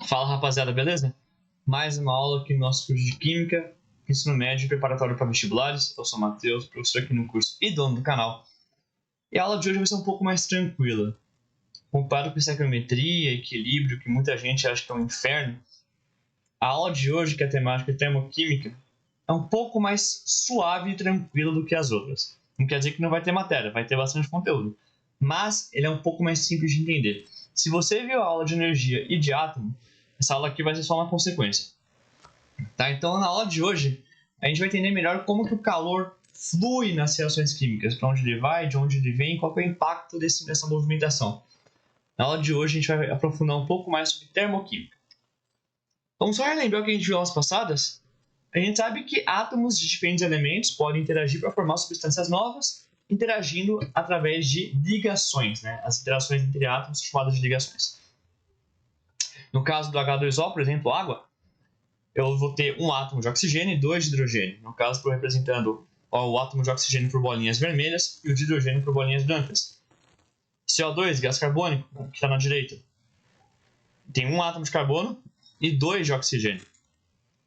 Fala, rapaziada, beleza? Mais uma aula aqui no nosso curso de Química, Ensino Médio e Preparatório para Vestibulares. Eu sou o Matheus, professor aqui no curso e dono do canal. E a aula de hoje vai ser um pouco mais tranquila. Comparado com estequiometria, equilíbrio, que muita gente acha que é um inferno, a aula de hoje, que é a temática de termoquímica, é um pouco mais suave e tranquila do que as outras. Não quer dizer que não vai ter matéria, vai ter bastante conteúdo. Mas ele é um pouco mais simples de entender. Se você viu a aula de energia e de átomo, essa aula aqui vai ser só uma consequência. Tá? Então, na aula de hoje, a gente vai entender melhor como que o calor flui nas reações químicas, para onde ele vai, de onde ele vem, qual é o impacto dessa movimentação. Na aula de hoje, a gente vai aprofundar um pouco mais sobre termoquímica. Vamos só relembrar o que a gente viu nas aulas passadas? A gente sabe que átomos de diferentes elementos podem interagir para formar substâncias novas, interagindo através de ligações, né? As interações entre átomos são chamadas de ligações. No caso do H2O, por exemplo, água, eu vou ter um átomo de oxigênio e dois de hidrogênio. No caso, estou representando o átomo de oxigênio por bolinhas vermelhas e o de hidrogênio por bolinhas brancas. CO2, gás carbônico, que está na direita, tem um átomo de carbono e dois de oxigênio.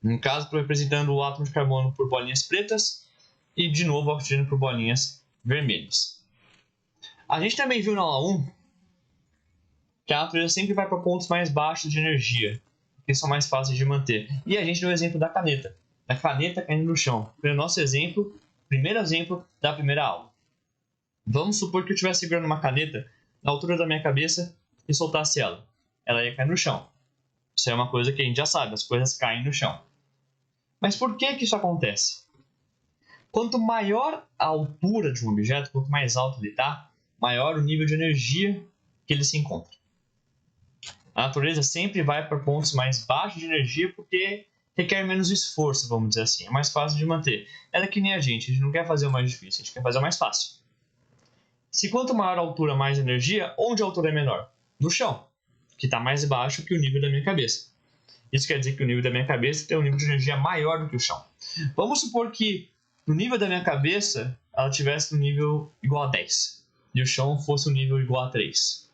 No caso, estou representando o átomo de carbono por bolinhas pretas e, de novo, o oxigênio por bolinhas vermelhas. A gente também viu na aula 1 que a natureza sempre vai para pontos mais baixos de energia, que são mais fáceis de manter. E a gente deu o exemplo da caneta caindo no chão. Foi o nosso exemplo, primeiro exemplo da primeira aula. Vamos supor que eu estivesse segurando uma caneta na altura da minha cabeça e soltasse ela. Ela ia cair no chão. Isso é uma coisa que a gente já sabe, as coisas caem no chão. Mas por que isso acontece? Quanto maior a altura de um objeto, quanto mais alto ele está, maior o nível de energia que ele se encontra. A natureza sempre vai para pontos mais baixos de energia porque requer menos esforço, vamos dizer assim. É mais fácil de manter. Ela é que nem a gente não quer fazer o mais difícil, a gente quer fazer o mais fácil. Se quanto maior a altura, mais energia, onde a altura é menor? No chão, que está mais baixo que o nível da minha cabeça. Isso quer dizer que o nível da minha cabeça tem um nível de energia maior do que o chão. Vamos supor que no nível da minha cabeça ela estivesse no nível igual a 10 e o chão fosse um nível igual a 3.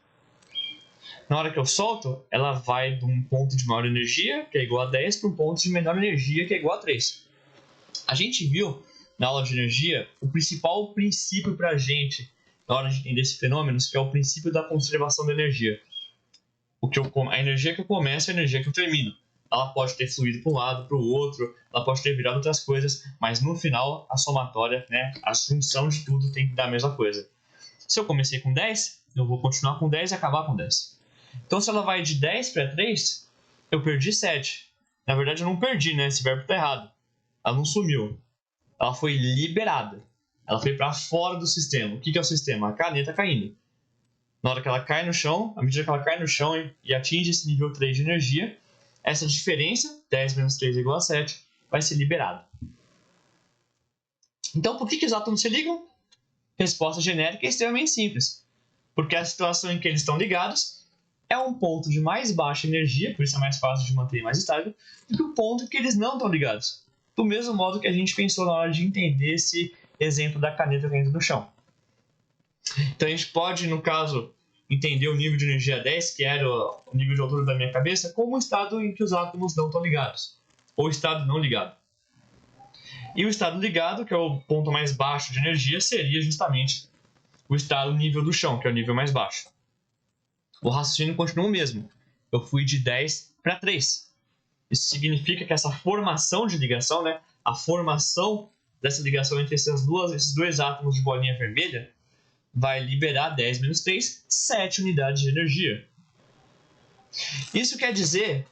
Na hora que eu solto, ela vai de um ponto de maior energia, que é igual a 10, para um ponto de menor energia, que é igual a 3. A gente viu na aula de energia o principal princípio para a gente, na hora de entender esse fenômeno, que é o princípio da conservação da energia. A energia que eu começo é a energia que eu termino. Ela pode ter fluído para um lado, para o outro, ela pode ter virado outras coisas, mas no final, a somatória, né, a junção de tudo tem que dar a mesma coisa. Se eu comecei com 10, eu vou continuar com 10 e acabar com 10. Então, se ela vai de 10 para 3, eu perdi 7. Na verdade, eu não perdi, né? Esse verbo está errado. Ela não sumiu. Ela foi liberada. Ela foi para fora do sistema. O que é o sistema? A caneta caindo. Na hora que ela cai no chão, à medida que ela cai no chão e atinge esse nível 3 de energia, essa diferença, 10 menos 3 é igual a 7, vai ser liberada. Então, por que os átomos se ligam? Resposta genérica é extremamente simples. Porque a situação em que eles estão ligados é um ponto de mais baixa energia, por isso é mais fácil de manter e mais estável, do que o ponto em que eles não estão ligados. Do mesmo modo que a gente pensou na hora de entender esse exemplo da caneta caindo no chão. Então a gente pode, no caso, entender o nível de energia 10, que era o nível de altura da minha cabeça, como o estado em que os átomos não estão ligados, ou estado não ligado. E o estado ligado, que é o ponto mais baixo de energia, seria justamente o estado nível do chão, que é o nível mais baixo. O raciocínio continua o mesmo. Eu fui de 10 para 3. Isso significa que essa formação de ligação, né, a formação dessa ligação entre esses dois átomos de bolinha vermelha, vai liberar 10 menos 3, 7 unidades de energia. Isso quer dizer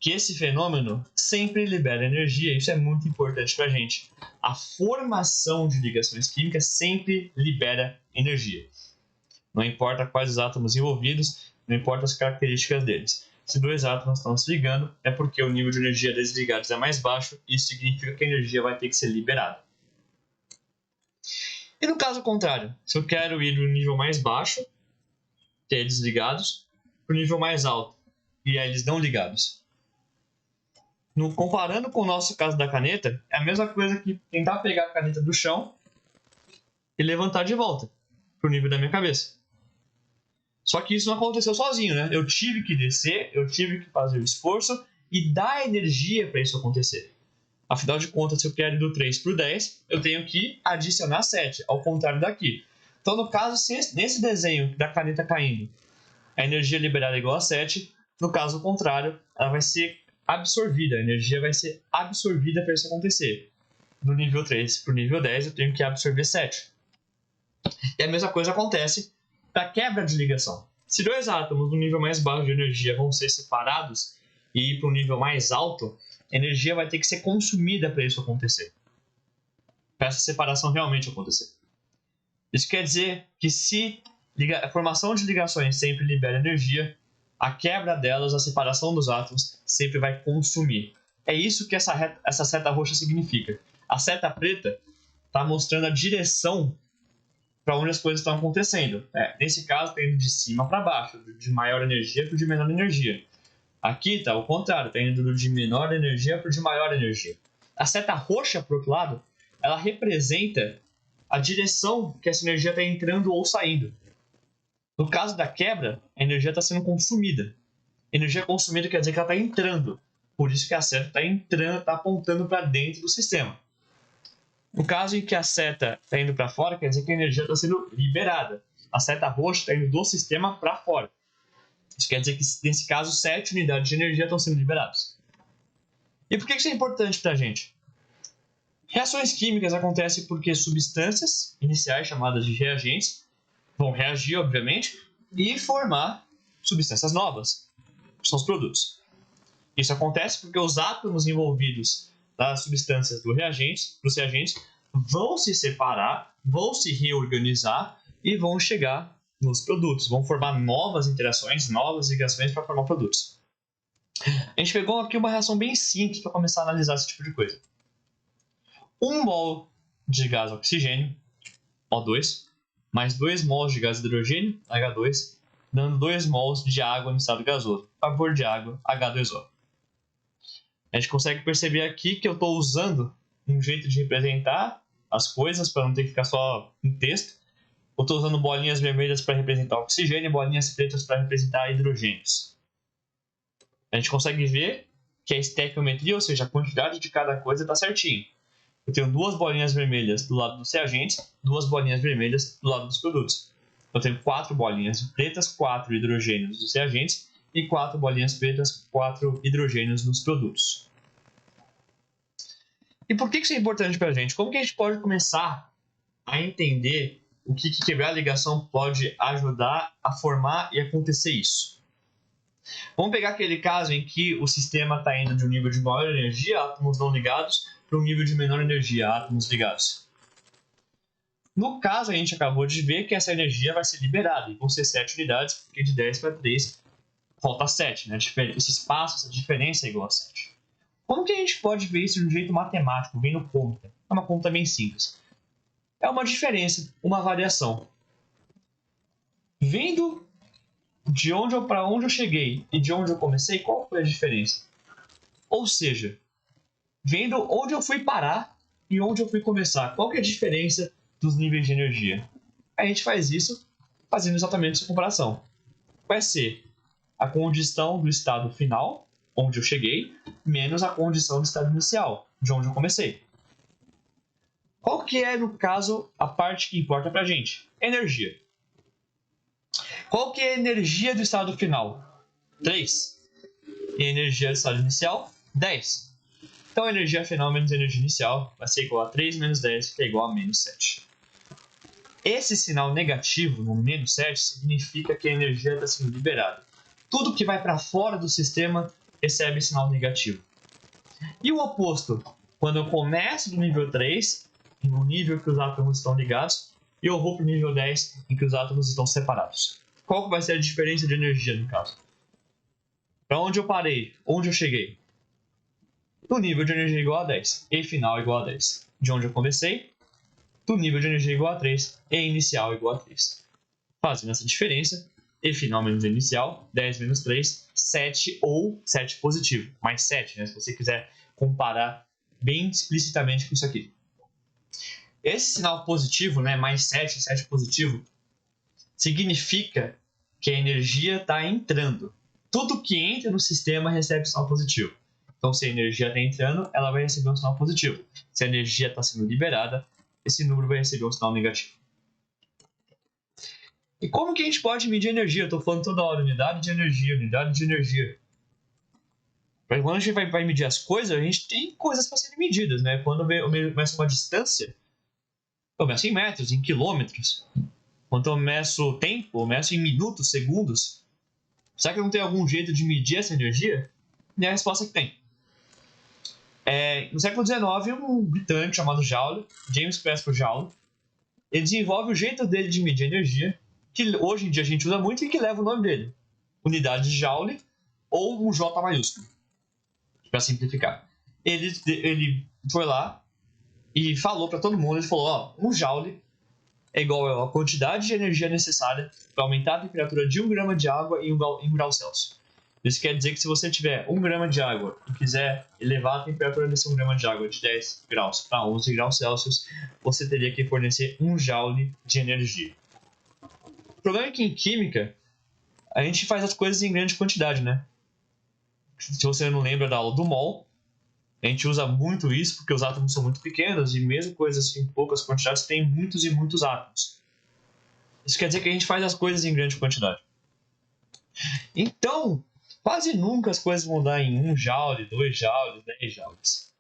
que esse fenômeno sempre libera energia. Isso é muito importante para a gente. A formação de ligações químicas sempre libera energia. Não importa quais os átomos envolvidos, não importa as características deles. Se dois átomos estão se ligando, é porque o nível de energia deles ligados é mais baixo, e isso significa que a energia vai ter que ser liberada. E no caso contrário, se eu quero ir do nível mais baixo, que é eles ligados, para o nível mais alto, e é eles não ligados. Comparando com o nosso caso da caneta, é a mesma coisa que tentar pegar a caneta do chão e levantar de volta para o nível da minha cabeça. Só que isso não aconteceu sozinho, né? Eu tive que descer, eu tive que fazer o esforço e dar energia para isso acontecer. Afinal de contas, se eu quero ir do 3 para o 10, eu tenho que adicionar 7, ao contrário daqui. Então, no caso, se nesse desenho da caneta caindo, a energia liberada é igual a 7, no caso contrário, ela vai ser absorvida, a energia vai ser absorvida para isso acontecer. Do nível 3 para o nível 10, eu tenho que absorver 7. E a mesma coisa acontece para a quebra de ligação. Se dois átomos no nível mais baixo de energia vão ser separados e ir para um nível mais alto, a energia vai ter que ser consumida para isso acontecer. Para essa separação realmente acontecer. Isso quer dizer que se a formação de ligações sempre libera energia, a quebra delas, a separação dos átomos, sempre vai consumir. É isso que essa seta roxa significa. A seta preta está mostrando a direção para onde as coisas estão acontecendo. Nesse caso, está indo de cima para baixo, de maior energia para o de menor energia. Aqui está o contrário, está indo de menor energia para o de maior energia. A seta roxa, por outro lado, ela representa a direção que essa energia está entrando ou saindo. No caso da quebra, a energia está sendo consumida. Energia consumida quer dizer que ela está entrando. Por isso que a seta está entrando, está apontando para dentro do sistema. No caso em que a seta está indo para fora, quer dizer que a energia está sendo liberada. A seta roxa está indo do sistema para fora. Isso quer dizer que, nesse caso, 7 unidades de energia estão sendo liberadas. E por que isso é importante para a gente? Reações químicas acontecem porque substâncias iniciais, chamadas de reagentes, vão reagir, obviamente, e formar substâncias novas, que são os produtos. Isso acontece porque os átomos envolvidos das substâncias dos reagentes, vão se separar, vão se reorganizar e vão chegar nos produtos, vão formar novas interações, novas ligações para formar produtos. A gente pegou aqui uma reação bem simples para começar a analisar esse tipo de coisa. 1 mol de gás oxigênio, O2, mais 2 mols de gás hidrogênio, H2, dando 2 mols de água no estado gasoso, vapor de água, H2O. A gente consegue perceber aqui que eu estou usando um jeito de representar as coisas para não ter que ficar só em texto. Eu estou usando bolinhas vermelhas para representar oxigênio e bolinhas pretas para representar hidrogênios. A gente consegue ver que a estequiometria, ou seja, a quantidade de cada coisa, está certinho. Eu tenho 2 bolinhas vermelhas do lado dos reagentes, 2 bolinhas vermelhas do lado dos produtos. Eu tenho 4 bolinhas pretas, 4 hidrogênios dos reagentes e 4 bolinhas pretas, 4 hidrogênios nos produtos. E por que isso é importante para a gente? Como que a gente pode começar a entender o que quebrar a ligação pode ajudar a formar e acontecer isso? Vamos pegar aquele caso em que o sistema está indo de um nível de maior energia, átomos não ligados, para um nível de menor energia, átomos ligados. No caso, a gente acabou de ver que essa energia vai ser liberada, e vão ser 7 unidades, porque de 10 para 3 falta 7, né? Esse espaço, essa diferença é igual a 7. Como que a gente pode ver isso de um jeito matemático, vendo conta? É uma conta bem simples. É uma diferença, uma variação. Vendo de onde para onde eu cheguei e de onde eu comecei, qual foi a diferença? Ou seja, vendo onde eu fui parar e onde eu fui começar, qual que é a diferença dos níveis de energia? A gente faz isso fazendo exatamente essa comparação. Vai ser a condição do estado final, onde eu cheguei, menos a condição do estado inicial, de onde eu comecei. Qual que é, no caso, a parte que importa pra gente? Energia. Qual que é a energia do estado final? 3. E a energia do estado inicial? 10. Então a energia final menos a energia inicial vai ser igual a 3 menos 10, que é igual a menos 7. Esse sinal negativo, no menos 7, significa que a energia está sendo liberada. Tudo que vai para fora do sistema recebe sinal negativo. E o oposto, quando eu começo do nível 3, no nível que os átomos estão ligados, e eu vou para o nível 10, em que os átomos estão separados. Qual que vai ser a diferença de energia no caso? Para onde eu parei? Onde eu cheguei? Do nível de energia igual a 10, E final igual a 10. De onde eu comecei? Do nível de energia igual a 3, E inicial igual a 3. Fazendo essa diferença, E final menos E inicial, 10 menos 3, 7 ou 7 positivo, mais 7, né? Se você quiser comparar bem explicitamente com isso aqui. Esse sinal positivo, né, mais 7, 7 positivo, significa que a energia está entrando. Tudo que entra no sistema recebe sinal positivo. Então, se a energia está entrando, ela vai receber um sinal positivo. Se a energia está sendo liberada, esse número vai receber um sinal negativo. E como que a gente pode medir energia? Eu estou falando toda hora, unidade de energia, unidade de energia. Quando a gente vai medir as coisas, a gente tem coisas para serem medidas, né? Quando eu meço uma distância, eu meço em metros, em quilômetros. Quando eu meço o tempo, eu meço em minutos, segundos. Será que não tem algum jeito de medir essa energia? E a resposta é que tem. No século XIX, um britânico chamado Joule, James Prescott Joule, ele desenvolve o jeito dele de medir energia, que hoje em dia a gente usa muito e que leva o nome dele. Unidade de Joule ou um J maiúsculo, para simplificar. Ele foi lá e falou para todo mundo, ele falou, um Joule é igual à quantidade de energia necessária para aumentar a temperatura de 1 grama de água em 1 grau Celsius. Isso quer dizer que se você tiver 1 grama de água e quiser elevar a temperatura desse 1 grama de água de 10 graus para 11 graus Celsius, você teria que fornecer 1 joule de energia. O problema é que em química, a gente faz as coisas em grande quantidade, né? Se você não lembra da aula do mol, a gente usa muito isso porque os átomos são muito pequenos e mesmo coisas em poucas quantidades têm muitos e muitos átomos. Isso quer dizer que a gente faz as coisas em grande quantidade. Então, quase nunca as coisas vão dar em 1 joule, 2 joules, 10 joules.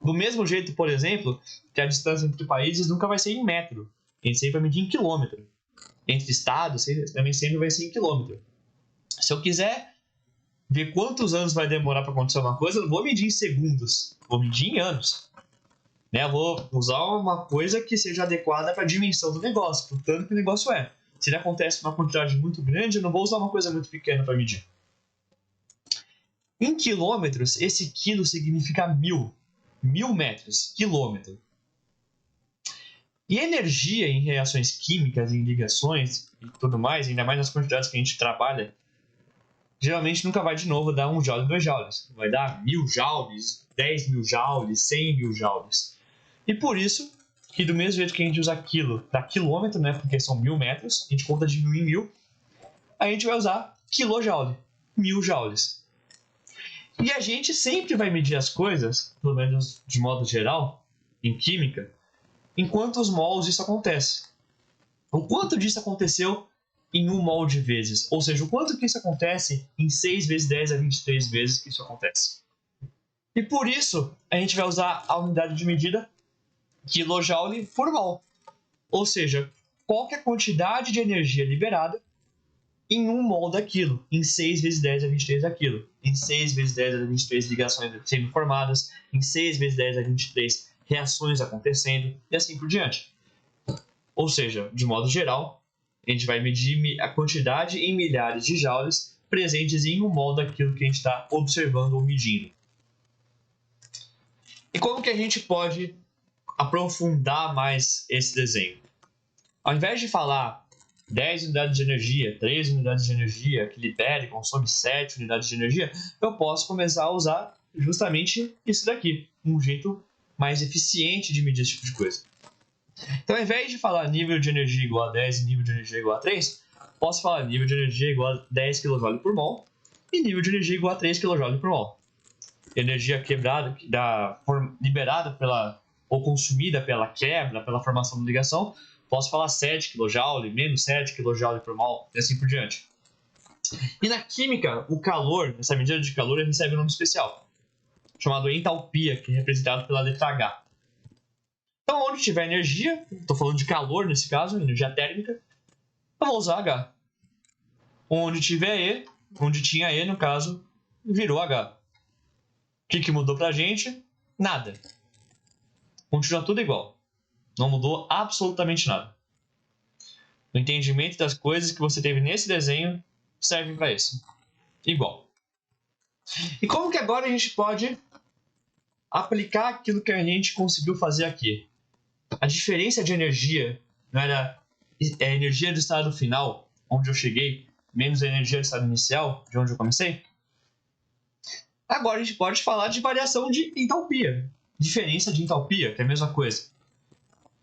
Do mesmo jeito, por exemplo, que a distância entre países nunca vai ser em metro. A gente sempre vai medir em quilômetro. Entre estados, também sempre vai ser em quilômetro. Se eu quiser ver quantos anos vai demorar para acontecer uma coisa, eu não vou medir em segundos, vou medir em anos. Eu vou usar uma coisa que seja adequada para a dimensão do negócio, para o tanto que o negócio é. Se ele acontece com uma quantidade muito grande, eu não vou usar uma coisa muito pequena para medir. Em quilômetros, esse quilo significa 1000. 1000 metros, quilômetro. E energia em reações químicas, em ligações e tudo mais, ainda mais nas quantidades que a gente trabalha, geralmente nunca vai de novo dar 1 joule, 2 joules. Vai dar 1000 joules, 10.000 joules, 100.000 joules. E por isso, que do mesmo jeito que a gente usa quilo para quilômetro, né, porque são 1000 metros, a gente conta de 1000 em 1000, a gente vai usar quilojoule, 1000 joules. E a gente sempre vai medir as coisas, pelo menos de modo geral, em química, em quantos mols isso acontece. O quanto disso aconteceu em 1 mol de vezes, ou seja, o quanto que isso acontece em 6 vezes 10 a 23 vezes que isso acontece. E por isso, a gente vai usar a unidade de medida quilojoule por mol. Ou seja, qual que é a quantidade de energia liberada em 1 mol daquilo, em 6 vezes 10 a 23 daquilo, em 6 vezes 10 a 23 ligações sendo formadas, em 6 vezes 10 a 23 reações acontecendo e assim por diante. Ou seja, de modo geral, a gente vai medir a quantidade em milhares de joules presentes em 1 mol daquilo que a gente está observando ou medindo. E como que a gente pode aprofundar mais esse desenho? Ao invés de falar 10 unidades de energia, 3 unidades de energia, que libera e consome 7 unidades de energia, eu posso começar a usar justamente isso daqui, um jeito mais eficiente de medir esse tipo de coisa. Então, ao invés de falar nível de energia igual a 10 e nível de energia igual a 3, posso falar nível de energia igual a 10 kJ por mol e nível de energia igual a 3 kJ por mol. Energia quebrada, liberada ou consumida pela quebra, pela formação de ligação, posso falar 7 kJ, menos 7 kJ por mol, e assim por diante. E na química, o calor, essa medida de calor, recebe um nome especial, chamado entalpia, que é representado pela letra H. Então, onde tiver energia, estou falando de calor nesse caso, energia térmica, eu vou usar H. Onde tiver E, onde tinha E, no caso, virou H. O que mudou pra gente? Nada. Continua tudo igual. Não mudou absolutamente nada. O entendimento das coisas que você teve nesse desenho serve para isso. Igual. E como que agora a gente pode aplicar aquilo que a gente conseguiu fazer aqui? A diferença de energia não era a energia do estado final, onde eu cheguei, menos a energia do estado inicial, de onde eu comecei? Agora a gente pode falar de variação de entalpia. Diferença de entalpia, que é a mesma coisa.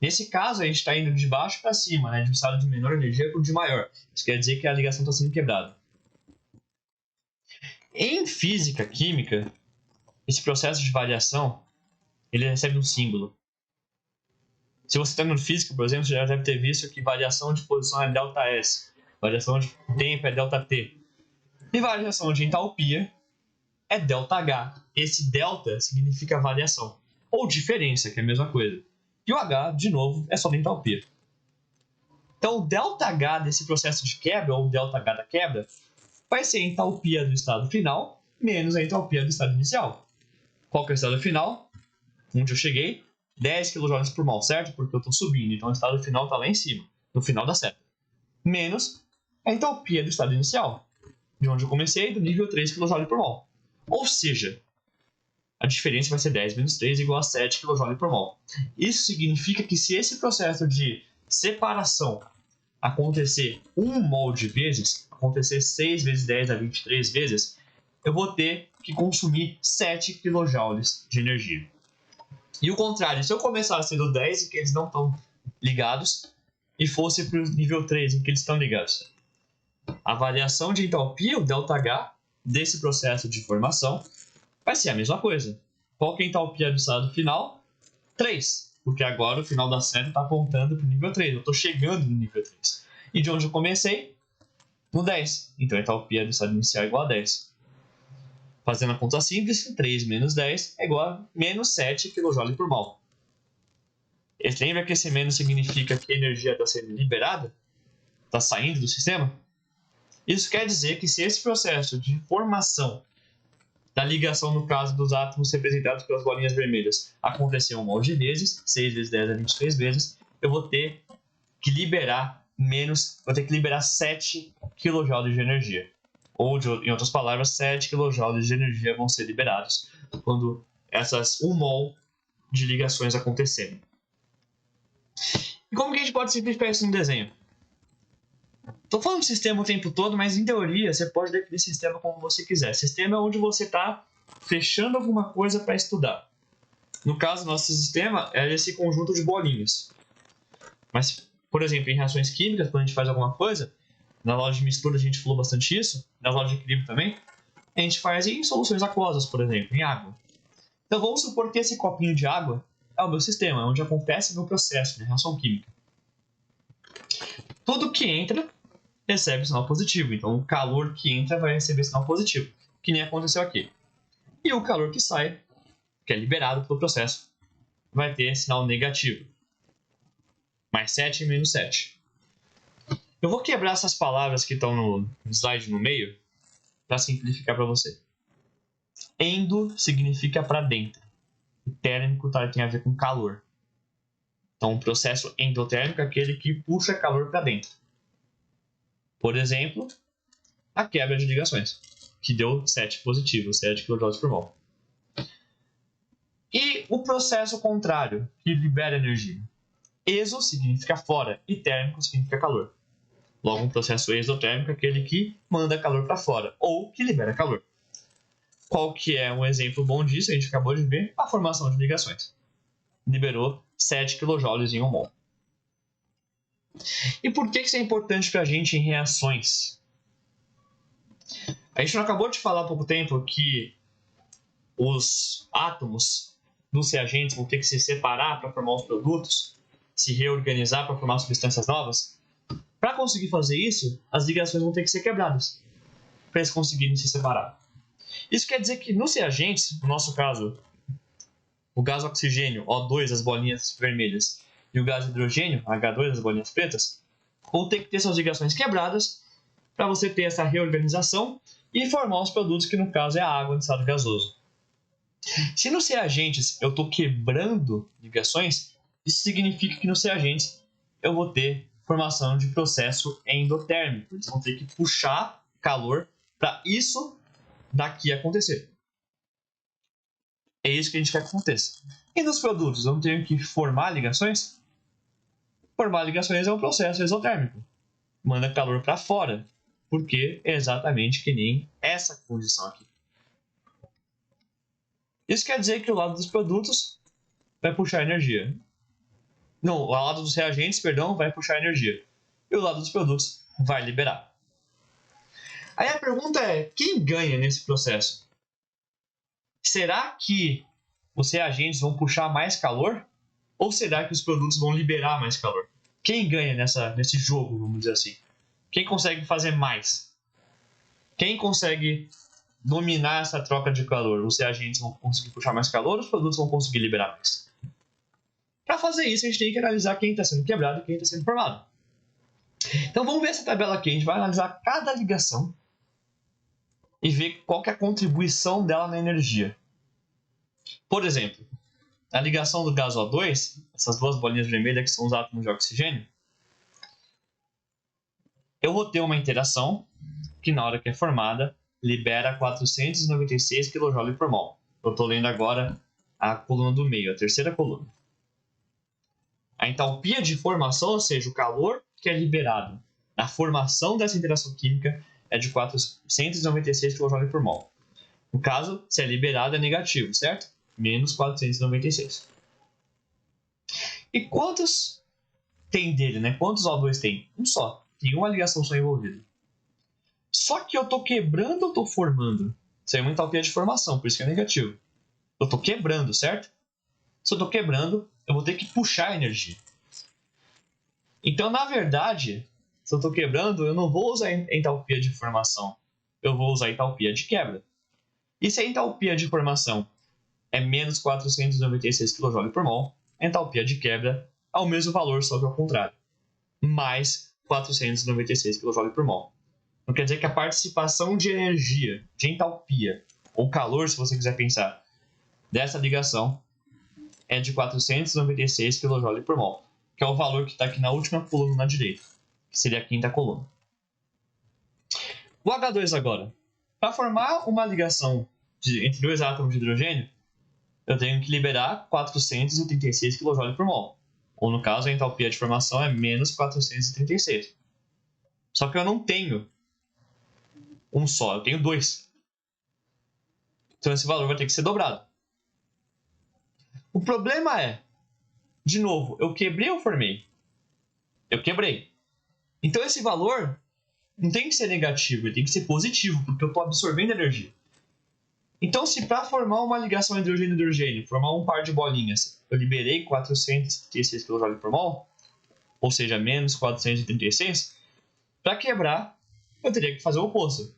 Nesse caso, a gente está indo de baixo para cima, né? De um estado de menor energia para o de maior. Isso quer dizer que a ligação está sendo quebrada. Em física química, esse processo de variação ele recebe um símbolo. Se você está no física, por exemplo, você já deve ter visto que variação de posição é ΔS, variação de tempo é ΔT, e variação de entalpia é ΔH. Esse delta significa variação, ou diferença, que é a mesma coisa. E o H, de novo, é só de entalpia. Então, o ΔH desse processo de quebra, ou ΔH da quebra, vai ser a entalpia do estado final menos a entalpia do estado inicial. Qual que é o estado final? Onde eu cheguei? 10 kJ por mol, certo? Porque eu estou subindo, então o estado final está lá em cima, no final da seta. Menos a entalpia do estado inicial, de onde eu comecei, do nível 3 kJ por mol. Ou seja, a diferença vai ser 10 menos 3 igual a 7 kJ por mol. Isso significa que se esse processo de separação acontecer 1 mol de vezes, acontecer 6 vezes 10 a 23 vezes, eu vou ter que consumir 7 kJ de energia. E o contrário, se eu começasse do 10, em que eles não estão ligados, e fosse para o nível 3, em que eles estão ligados, a variação de entalpia, o ΔH, desse processo de formação, vai ser a mesma coisa. Qual que é a entalpia do estado final? 3, porque agora o final da série está apontando para o nível 3, eu estou chegando no nível 3. E de onde eu comecei? No 10, então a entalpia do estado inicial é igual a 10. Fazendo a conta simples, 3 menos 10 é igual a menos 7 kJ por mol. Lembra que esse menos significa que a energia está sendo liberada? Está saindo do sistema? Isso quer dizer que se esse processo de formação da ligação, no caso dos átomos representados pelas bolinhas vermelhas, acontecer 1 mol de vezes, 6 vezes 10 a 23 vezes, eu vou ter que liberar 7 kJ de energia. Ou, em outras palavras, 7 kJ de energia vão ser liberados quando essas 1 mol de ligações acontecerem. E como que a gente pode simplificar isso no desenho? Estou falando de sistema o tempo todo, mas em teoria você pode definir sistema como você quiser. Sistema é onde você está fechando alguma coisa para estudar. No caso, nosso sistema é esse conjunto de bolinhas. Mas, por exemplo, em reações químicas, quando a gente faz alguma coisa, na aula de mistura a gente falou bastante isso, na aula de equilíbrio também, a gente faz em soluções aquosas, por exemplo, em água. Então vamos supor que esse copinho de água é o meu sistema, onde acontece o meu processo de reação química. Tudo que entra recebe sinal positivo, então o calor que entra vai receber sinal positivo, que nem aconteceu aqui. E o calor que sai, que é liberado pelo processo, vai ter sinal negativo. Mais 7 e menos 7. Eu vou quebrar essas palavras que estão no slide no meio para simplificar para você. Endo significa para dentro. O térmico tem a ver com calor. Então, o processo endotérmico é aquele que puxa calor para dentro. Por exemplo, a quebra de ligações, que deu 7 positivo, 7 kJ por mol. E o processo contrário, que libera energia. Exo significa fora e térmico significa calor. Logo, um processo exotérmico é aquele que manda calor para fora ou que libera calor. Qual que é um exemplo bom disso? A gente acabou de ver a formação de ligações. Liberou 7 kJ em 1 mol. E por que isso é importante para a gente em reações? A gente não acabou de falar há pouco tempo que os átomos dos reagentes vão ter que se separar para formar os produtos, se reorganizar para formar substâncias novas? Para conseguir fazer isso, as ligações vão ter que ser quebradas para eles conseguirem se separar. Isso quer dizer que nos reagentes, no nosso caso, o gás oxigênio, O2, as bolinhas vermelhas, e o gás hidrogênio, H2, as bolinhas pretas, vão ter que ter suas ligações quebradas para você ter essa reorganização e formar os produtos que, no caso, é a água em estado gasoso. Se nos reagentes eu estou quebrando ligações, isso significa que nos reagentes eu vou ter formação de processo endotérmico. Eles vão ter que puxar calor para isso daqui acontecer. É isso que a gente quer que aconteça. E nos produtos, eu não tenho que formar ligações? Formar ligações é um processo exotérmico. Manda calor para fora, porque é exatamente que nem essa condição aqui. Isso quer dizer que o lado dos produtos vai puxar energia. Não, o lado dos reagentes, perdão, vai puxar energia. E o lado dos produtos vai liberar. Aí a pergunta é, quem ganha nesse processo? Será que os reagentes vão puxar mais calor? Ou será que os produtos vão liberar mais calor? Quem ganha nesse jogo, vamos dizer assim? Quem consegue fazer mais? Quem consegue dominar essa troca de calor? Os reagentes vão conseguir puxar mais calor, os produtos vão conseguir liberar mais. Para fazer isso, a gente tem que analisar quem está sendo quebrado e quem está sendo formado. Então vamos ver essa tabela aqui. A gente vai analisar cada ligação e ver qual que é a contribuição dela na energia. Por exemplo, a ligação do gás O2, essas duas bolinhas vermelhas que são os átomos de oxigênio, eu vou ter uma interação que na hora que é formada libera 496 kJ por mol. Eu estou lendo agora a coluna do meio, a terceira coluna. A entalpia de formação, ou seja, o calor que é liberado na formação dessa interação química é de 496 kJ por mol. No caso, se é liberado é negativo, certo? Menos 496. E quantos tem dele, né? Quantos O2 tem? Um só. Tem uma ligação só envolvida. Só que eu estou quebrando ou estou formando? Isso aí é uma entalpia de formação, por isso que é negativo. Eu estou quebrando, certo? Se eu estou quebrando, eu vou ter que puxar energia. Então, na verdade, se eu estou quebrando, eu não vou usar entalpia de formação. Eu vou usar entalpia de quebra. E se a entalpia de formação é menos 496 kJ por mol, a entalpia de quebra é o mesmo valor, só que ao contrário. Mais 496 kJ por mol. Não quer dizer que a participação de energia, de entalpia, ou calor, se você quiser pensar, dessa ligação é de 496 kJ por mol, que é o valor que está aqui na última coluna na direita, que seria a quinta coluna. O H2 agora. Para formar uma ligação entre dois átomos de hidrogênio, eu tenho que liberar 436 kJ por mol. Ou no caso, a entalpia de formação é menos 436. Só que eu não tenho um só, eu tenho dois. Então esse valor vai ter que ser dobrado. O problema é, de novo, eu quebrei ou formei? Eu quebrei. Então esse valor não tem que ser negativo, ele tem que ser positivo, porque eu estou absorvendo energia. Então, se para formar uma ligação hidrogênio-hidrogênio, formar um par de bolinhas, eu liberei 436 kJ por mol, ou seja, menos 436, para quebrar, eu teria que fazer o oposto.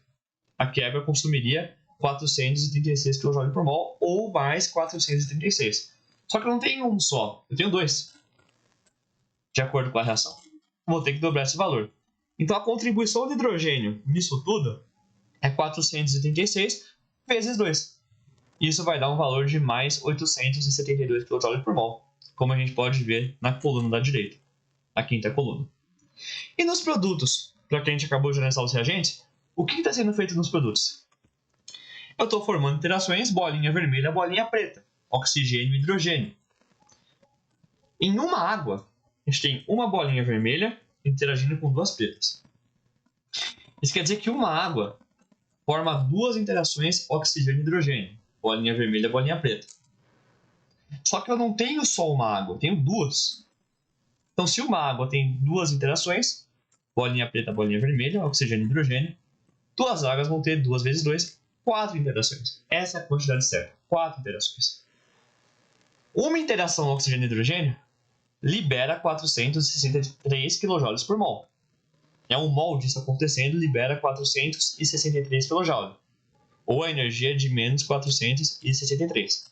A quebra consumiria 436 kJ por mol ou mais 436. Só que eu não tenho um só, eu tenho dois, de acordo com a reação. Vou ter que dobrar esse valor. Então, a contribuição do hidrogênio nisso tudo é 436 vezes 2. Isso vai dar um valor de mais 872 kJ por mol, como a gente pode ver na coluna da direita, a quinta coluna. E nos produtos, para que a gente acabou de analisar os reagentes, o que está sendo feito nos produtos? Eu estou formando interações bolinha vermelha, bolinha preta, oxigênio e hidrogênio. Em uma água, a gente tem uma bolinha vermelha interagindo com duas pretas. Isso quer dizer que uma água forma duas interações oxigênio e hidrogênio, bolinha vermelha, bolinha preta. Só que eu não tenho só uma água, eu tenho duas. Então, se uma água tem duas interações, bolinha preta, bolinha vermelha, oxigênio e hidrogênio, duas águas vão ter 2 vezes 2, 4 interações. Essa é a quantidade certa, 4 interações. Uma interação oxigênio e hidrogênio libera 463 kJ por mol. É um mol disso acontecendo, libera 463 kJ, ou a energia de menos 463.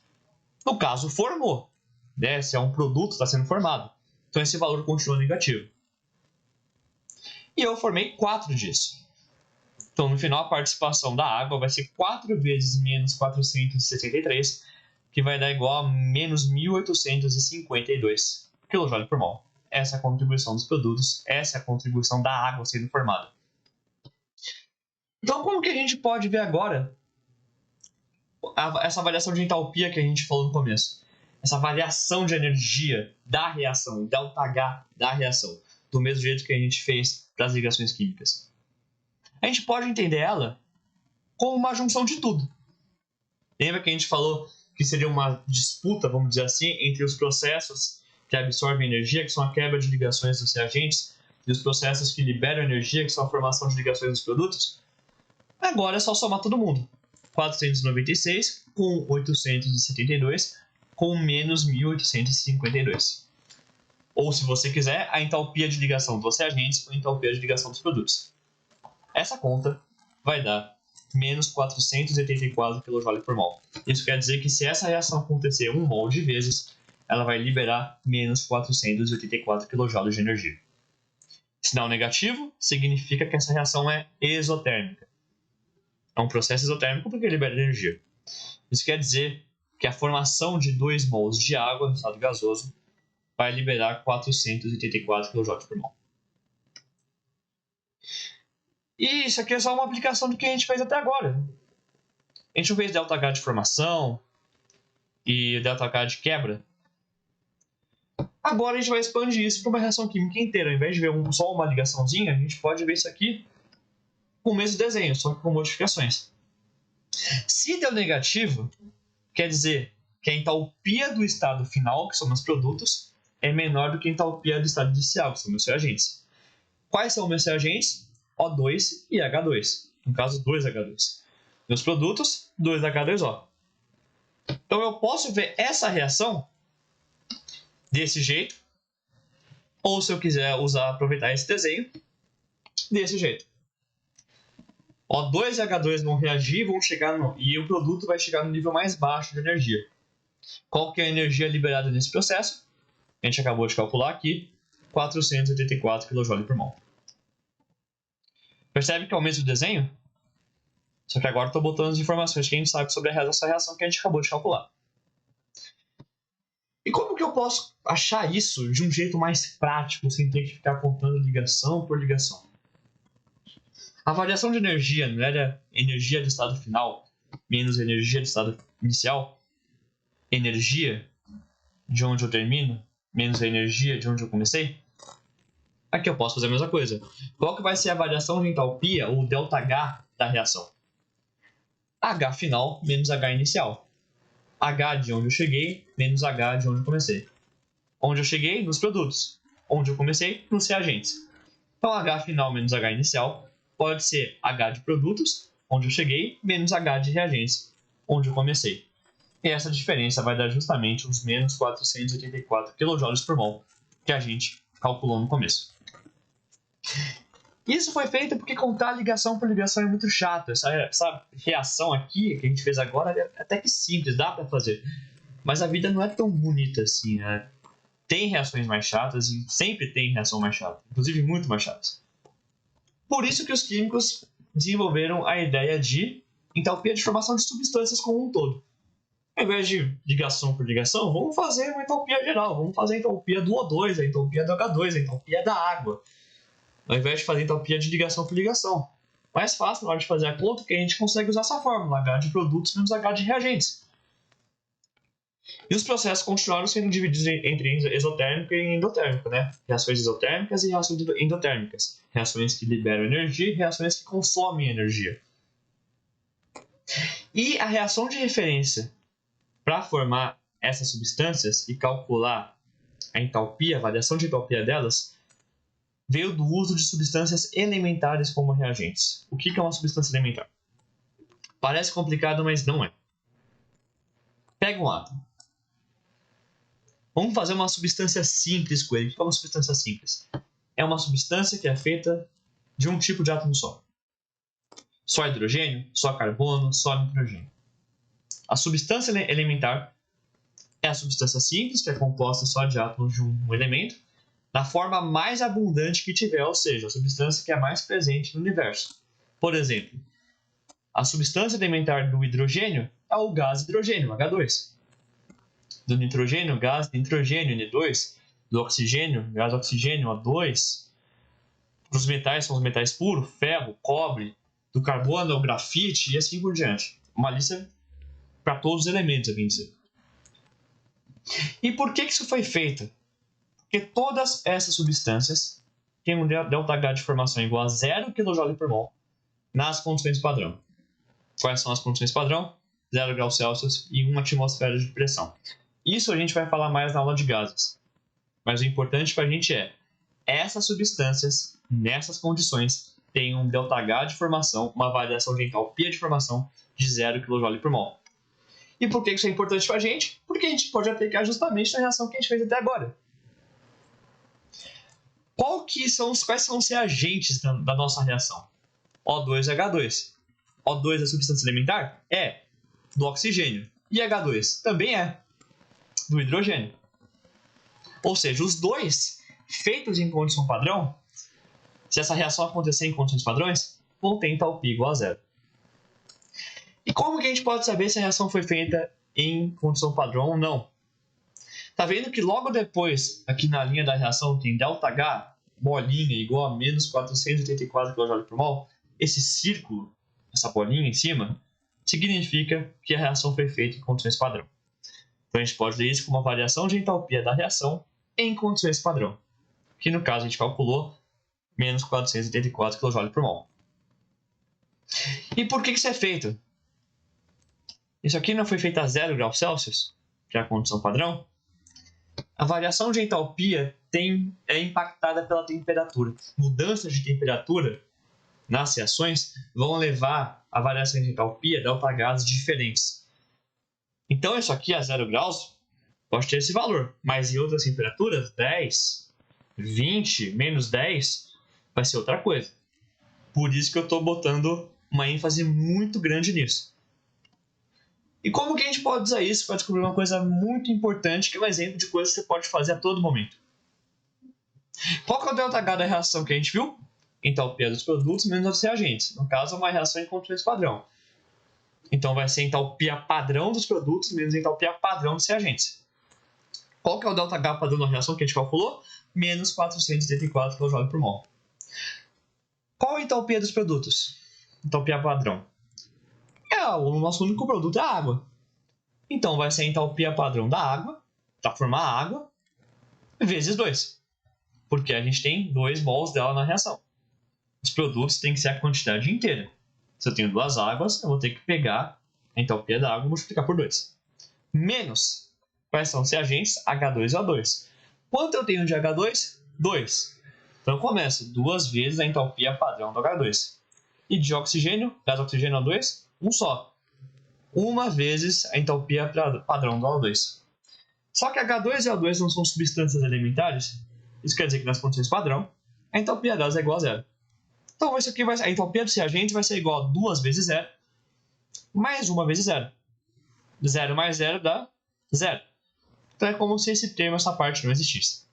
No caso, formou, né? Se é um produto, está sendo formado. Então esse valor continua negativo. E eu formei 4 disso. Então no final a participação da água vai ser 4 vezes menos 463, que vai dar igual a menos 1852 kJ por mol. Essa é a contribuição dos produtos, essa é a contribuição da água sendo formada. Então como que a gente pode ver agora essa variação de entalpia que a gente falou no começo? Essa variação de energia da reação, ΔH da reação, do mesmo jeito que a gente fez para as ligações químicas. A gente pode entender ela como uma junção de tudo. Lembra que a gente falou que seria uma disputa, vamos dizer assim, entre os processos que absorvem energia, que são a quebra de ligações dos reagentes, e os processos que liberam energia, que são a formação de ligações dos produtos, agora é só somar todo mundo. 496 com 872 com menos 1852. Ou, se você quiser, a entalpia de ligação dos reagentes com a entalpia de ligação dos produtos. Essa conta vai dar menos 484 kJ por mol. Isso quer dizer que se essa reação acontecer 1 mol de vezes, ela vai liberar menos 484 kJ de energia. Sinal negativo significa que essa reação é exotérmica. É um processo exotérmico porque libera energia. Isso quer dizer que a formação de 2 mols de água no estado gasoso vai liberar 484 kJ por mol. E isso aqui é só uma aplicação do que a gente fez até agora. A gente não fez ΔH de formação e ΔH de quebra. Agora a gente vai expandir isso para uma reação química inteira. Ao invés de ver só uma ligaçãozinha, a gente pode ver isso aqui com o mesmo desenho, só que com modificações. Se deu negativo, quer dizer que a entalpia do estado final, que são meus produtos, é menor do que a entalpia do estado inicial, que são meus reagentes. Quais são meus reagentes? O2 e H2. No caso, 2H2. Meus produtos, 2H2O. Então eu posso ver essa reação desse jeito, ou se eu quiser aproveitar esse desenho, desse jeito. O2 e H2 vão reagir, e o produto vai chegar no nível mais baixo de energia. Qual que é a energia liberada nesse processo? A gente acabou de calcular aqui, 484 kJ por mol. Percebe que é o mesmo desenho? Só que agora estou botando as informações que a gente sabe sobre essa reação que a gente acabou de calcular. E como que eu posso achar isso de um jeito mais prático, sem ter que ficar contando ligação por ligação? A variação de energia não era energia do estado final menos energia do estado inicial? Energia de onde eu termino menos a energia de onde eu comecei? Aqui eu posso fazer a mesma coisa. Qual que vai ser a variação de entalpia, ou ΔH, da reação? H final menos H inicial. H de onde eu cheguei menos H de onde eu comecei. Onde eu cheguei? Nos produtos. Onde eu comecei? Nos reagentes. Então, H final menos H inicial pode ser H de produtos, onde eu cheguei, menos H de reagentes, onde eu comecei. E essa diferença vai dar justamente os menos 484 kJ por mol que a gente calculou no começo. Isso foi feito porque contar ligação por ligação é muito chato. Essa reação aqui que a gente fez agora é até que simples, dá para fazer. Mas a vida não é tão bonita assim, né? Tem reações mais chatas e sempre tem reação mais chata, inclusive muito mais chatas. Por isso que os químicos desenvolveram a ideia de entalpia de formação de substâncias como um todo. Ao invés de ligação por ligação, vamos fazer uma entalpia geral. Vamos fazer a entalpia do O2, a entalpia do H2, a entalpia da água. Ao invés de fazer entalpia de ligação por ligação. Mais fácil na hora de fazer a conta, que a gente consegue usar essa fórmula, H de produtos menos H de reagentes. E os processos continuaram sendo divididos entre exotérmico e endotérmico, né? Reações exotérmicas e reações endotérmicas. Reações que liberam energia e reações que consomem energia. E a reação de referência para formar essas substâncias e calcular a entalpia, a variação de entalpia delas, veio do uso de substâncias elementares como reagentes. O que é uma substância elementar? Parece complicado, mas não é. Pega um átomo. Vamos fazer uma substância simples com ele. O que é uma substância simples? É uma substância que é feita de um tipo de átomo só. Só hidrogênio, só carbono, só nitrogênio. A substância elementar é a substância simples, que é composta só de átomos de um elemento, na forma mais abundante que tiver, ou seja, a substância que é mais presente no universo. Por exemplo, a substância elementar do hidrogênio é o gás hidrogênio, H2. Do nitrogênio, gás nitrogênio, N2. Do oxigênio, gás oxigênio, O2. Dos metais são os metais puros, ferro, cobre. Do carbono é o grafite e assim por diante. Uma lista para todos os elementos, eu vim dizer. E por que isso foi feito? Porque todas essas substâncias têm um ΔH de formação igual a 0 kJ por mol nas condições padrão. Quais são as condições padrão? 0 graus Celsius e 1 atmosfera de pressão. Isso a gente vai falar mais na aula de gases. Mas o importante para a gente é, essas substâncias, nessas condições, têm um ΔH de formação, uma variação de entalpia de formação de 0 kJ por mol. E por que isso é importante para a gente? Porque a gente pode aplicar justamente na reação que a gente fez até agora. Quais são os reagentes da nossa reação? O2 e H2. O2 é substância elementar? É, do oxigênio. E H2 também é, do hidrogênio. Ou seja, os dois, feitos em condição padrão, se essa reação acontecer em condições padrões, vão ter entalpia igual a 0. E como que a gente pode saber se a reação foi feita em condição padrão ou não? Tá vendo que logo depois, aqui na linha da reação, tem ΔH, bolinha, igual a menos 484 kJ por mol? Esse círculo, essa bolinha em cima, significa que a reação foi feita em condições padrão. Então a gente pode ler isso como uma variação de entalpia da reação em condições padrão, que no caso a gente calculou menos 484 kJ por mol. E por que isso é feito? Isso aqui não foi feito a 0 graus Celsius, que é a condição padrão? A variação de entalpia é impactada pela temperatura. Mudanças de temperatura nas reações vão levar a variação de entalpia ΔHs diferentes. Então isso aqui a 0 graus pode ter esse valor, mas em outras temperaturas, 10, 20, menos 10, vai ser outra coisa. Por isso que eu estou botando uma ênfase muito grande nisso. E como que a gente pode usar isso para descobrir uma coisa muito importante, que é um exemplo de coisa que você pode fazer a todo momento? Qual que é o ΔH da reação que a gente viu? Entalpia dos produtos menos os reagentes. No caso, é uma reação em condições padrão. Então, vai ser entalpia padrão dos produtos menos entalpia padrão dos reagentes. Qual que é o ΔH padrão da reação que a gente calculou? Menos 484 kJ por mol. Qual a entalpia dos produtos? Entalpia padrão. O nosso único produto é a água. Então, vai ser a entalpia padrão da água, para formar a água, vezes 2. Porque a gente tem 2 mols dela na reação. Os produtos têm que ser a quantidade inteira. Se eu tenho 2 águas, eu vou ter que pegar a entalpia da água e multiplicar por 2. Menos, quais são os reagentes? H2 e O2. Quanto eu tenho de H2? 2. Então, eu começo 2 vezes a entalpia padrão do H2. E de oxigênio, gás oxigênio O2, um só. 1 vezes a entalpia padrão do O2. Só que H2 e O2 não são substâncias elementares. Isso quer dizer que nas condições padrão, a entalpia delas é igual a 0. Então, isso aqui a entalpia dos reagentes vai ser igual a 2 vezes 0, mais 1 vezes 0. 0 mais 0 dá 0. Então, é como se esse termo, essa parte não existisse.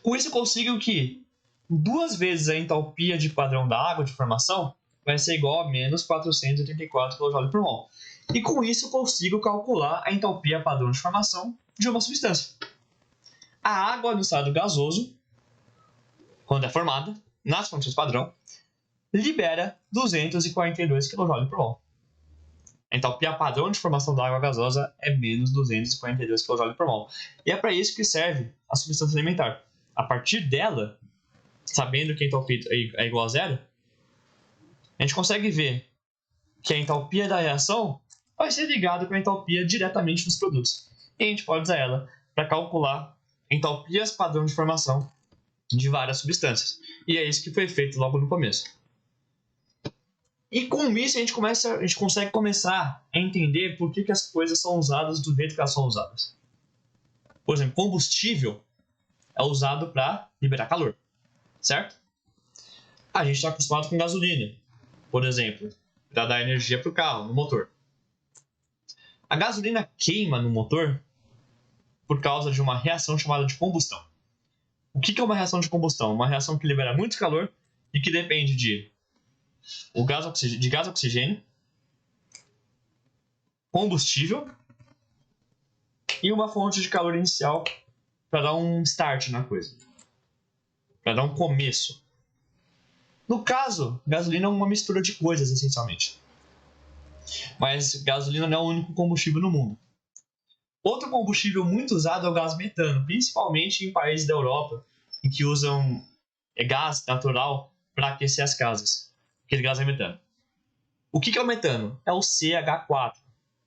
Com isso, eu consigo que 2 vezes a entalpia de padrão da água de formação vai ser igual a menos 484 kJ por mol. E com isso, eu consigo calcular a entalpia padrão de formação de uma substância. A água no estado gasoso, quando é formada, nas condições padrão, libera 242 kJ por mol. A entalpia padrão de formação da água gasosa é menos 242 kJ por mol. E é para isso que serve a substância alimentar. A partir dela, sabendo que a entalpia é igual a 0, a gente consegue ver que a entalpia da reação vai ser ligada com a entalpia diretamente dos produtos. E a gente pode usar ela para calcular entalpias padrão de formação de várias substâncias. E é isso que foi feito logo no começo. E com isso a gente consegue começar a entender por que as coisas são usadas do jeito que elas são usadas. Por exemplo, combustível é usado para liberar calor, certo? A gente está acostumado com gasolina, por exemplo, para dar energia para o carro, no motor. A gasolina queima no motor por causa de uma reação chamada de combustão. O que é uma reação de combustão? Uma reação que libera muito calor e que depende de gás oxigênio, combustível e uma fonte de calor inicial para dar um start na coisa, para dar um começo. No caso, gasolina é uma mistura de coisas, essencialmente. Mas gasolina não é o único combustível no mundo. Outro combustível muito usado é o gás metano, principalmente em países da Europa, em que usam gás natural para aquecer as casas. Aquele gás é metano. O que é o metano? É o CH4,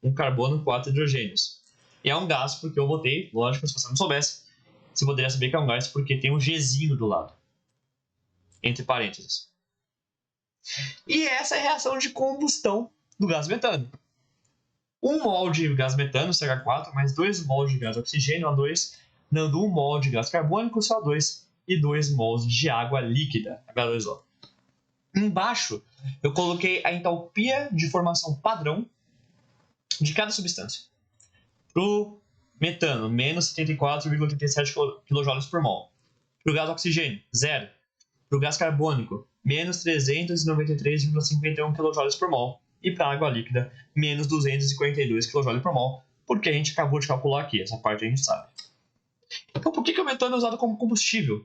um carbono 4 hidrogênios. E é um gás, porque eu botei, lógico, se você não soubesse, você poderia saber que é um gás porque tem um Gzinho do lado, entre parênteses. E essa é a reação de combustão do gás metano. 1 mol de gás metano, CH4, mais 2 mols de gás oxigênio, O2, dando 1 mol de gás carbônico, CO2, e 2 mols de água líquida, H2O. Embaixo, eu coloquei a entalpia de formação padrão de cada substância. Para o metano, menos 74,87 kJ por mol. Para o gás oxigênio, 0. Para o gás carbônico, menos 393,51 kJ por mol. E para a água líquida, menos 242 kJ por mol, porque a gente acabou de calcular aqui, essa parte a gente sabe. Então, por que o metano é usado como combustível?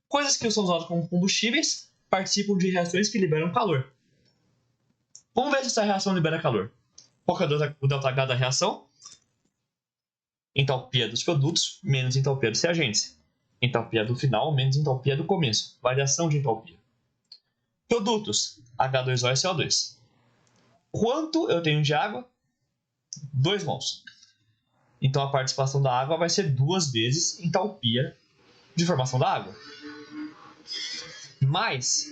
Coisas que são usadas como combustíveis participam de reações que liberam calor. Vamos ver se essa reação libera calor. Qual é o ΔH da reação? Entalpia dos produtos menos entalpia dos reagentes. Entalpia do final menos entalpia do começo. Variação de entalpia. Produtos, H2O e CO2. Quanto eu tenho de água? 2 mols. Então a participação da água vai ser 2 vezes entalpia de formação da água. Mais,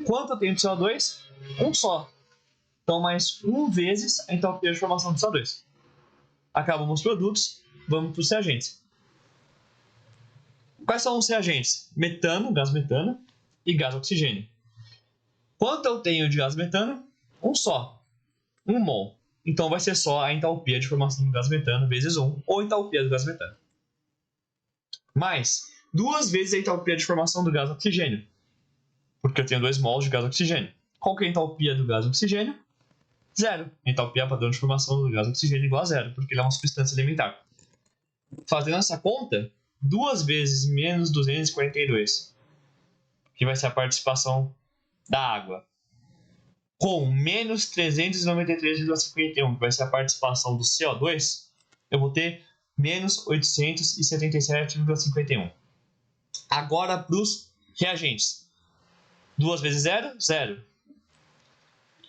quanto eu tenho de CO2? 1 só. Então mais 1 vezes a entalpia de formação de CO2. Acabamos os produtos, vamos para os reagentes. Quais são os reagentes? Metano, gás metano e gás oxigênio. Quanto eu tenho de gás metano? 1 só. 1 mol. Então vai ser só a entalpia de formação do gás metano vezes 1, ou entalpia do gás metano. Mais 2 vezes a entalpia de formação do gás oxigênio. Porque eu tenho 2 mols de gás oxigênio. Qual que é a entalpia do gás oxigênio? 0. A entalpia padrão de formação do gás oxigênio é igual a 0, porque ele é uma substância elementar. Fazendo essa conta, 2 vezes menos 242, que vai ser a participação da água, com menos 393,51, que vai ser a participação do CO2, eu vou ter menos 877,51. Agora para os reagentes. 2 vezes 0, 0.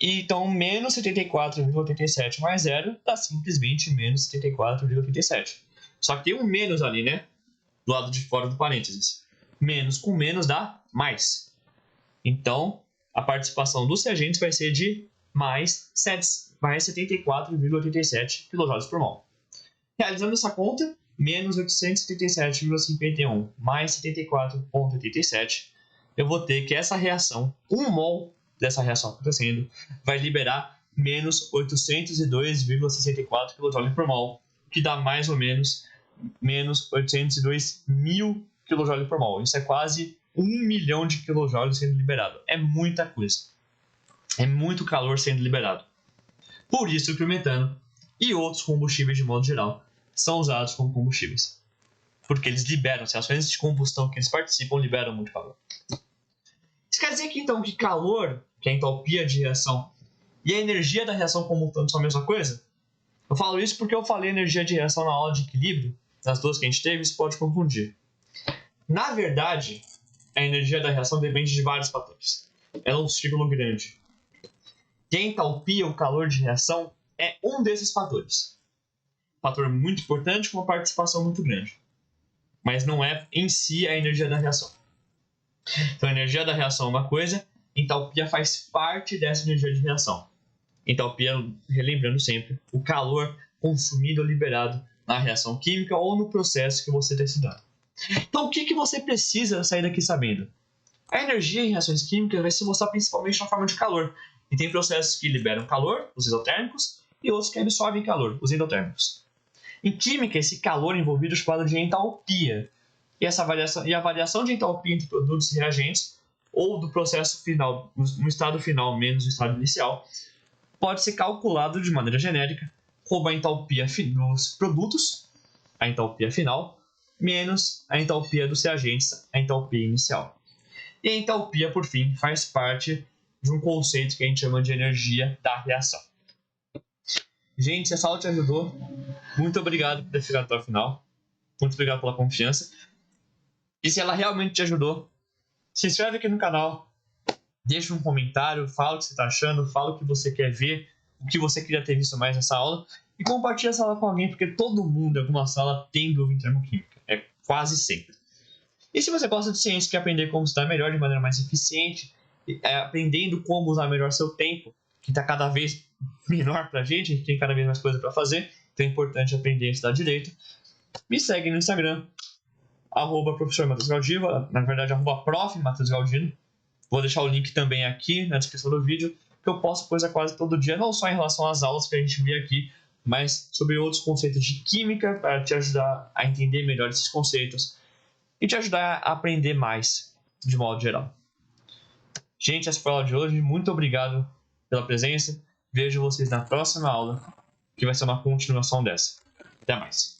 Então, menos 74,87 mais 0 dá simplesmente menos 74,87. Só que tem um menos ali, né? Do lado de fora do parênteses. Menos com menos dá mais. Então, a participação dos reagentes vai ser de mais 74,87 kJ por mol. Realizando essa conta, menos 877,51 mais 74,87, eu vou ter que essa reação, 1 mol dessa reação acontecendo, vai liberar menos 802,64 kJ por mol, que dá mais ou menos menos 802 mil kJ por mol. Isso é quase 1 milhão de kJ sendo liberado. É muita coisa. É muito calor sendo liberado. Por isso que o metano e outros combustíveis de modo geral são usados como combustíveis. Porque eles liberam, as reações de combustão que eles participam liberam muito calor. Isso quer dizer que então que calor, que é a entalpia de reação, e a energia da reação como um todo são a mesma coisa? Eu falo isso porque eu falei energia de reação na aula de equilíbrio, nas duas que a gente teve, isso pode confundir. Na verdade, a energia da reação depende de vários fatores. Ela é um círculo grande. E a entalpia, o calor de reação, é um desses fatores. Um fator muito importante com uma participação muito grande. Mas não é em si a energia da reação. Então a energia da reação é uma coisa, entalpia faz parte dessa energia de reação. Entalpia, relembrando sempre, o calor consumido ou liberado na reação química ou no processo que você está estudando. Então o que você precisa sair daqui sabendo? A energia em reações químicas vai se mostrar principalmente na forma de calor. E tem processos que liberam calor, os isotérmicos, e outros que absorvem calor, os endotérmicos. Em química, esse calor envolvido é chamado de entalpia. E a variação de entalpia entre produtos e reagentes, ou do processo final, no estado final menos o estado inicial, pode ser calculado de maneira genérica como a entalpia dos produtos, a entalpia final, menos a entalpia dos reagentes, a entalpia inicial. E a entalpia, por fim, faz parte de um conceito que a gente chama de energia da reação. Gente, se essa aula te ajudou, muito obrigado por ter ficado até o final. Muito obrigado pela confiança. E se ela realmente te ajudou, se inscreve aqui no canal, deixa um comentário, fala o que você está achando, fala o que você quer ver, o que você queria ter visto mais nessa aula, e compartilha essa aula com alguém, porque todo mundo em alguma sala tem dúvida em termodinâmica. É quase sempre. E se você gosta de ciência e quer aprender como estudar melhor de maneira mais eficiente, aprendendo como usar melhor seu tempo, que está cada vez menor para a gente tem cada vez mais coisa para fazer, então é importante aprender a estudar direito, me segue no Instagram, @professor Matheus Galdino, na verdade @prof Matheus Galdino. Vou deixar o link também aqui na descrição do vídeo, que eu posto coisa quase todo dia, não só em relação às aulas que a gente vê aqui, mas sobre outros conceitos de química, para te ajudar a entender melhor esses conceitos e te ajudar a aprender mais, de modo geral. Gente, essa foi a aula de hoje. Muito obrigado pela presença. Vejo vocês na próxima aula, que vai ser uma continuação dessa. Até mais.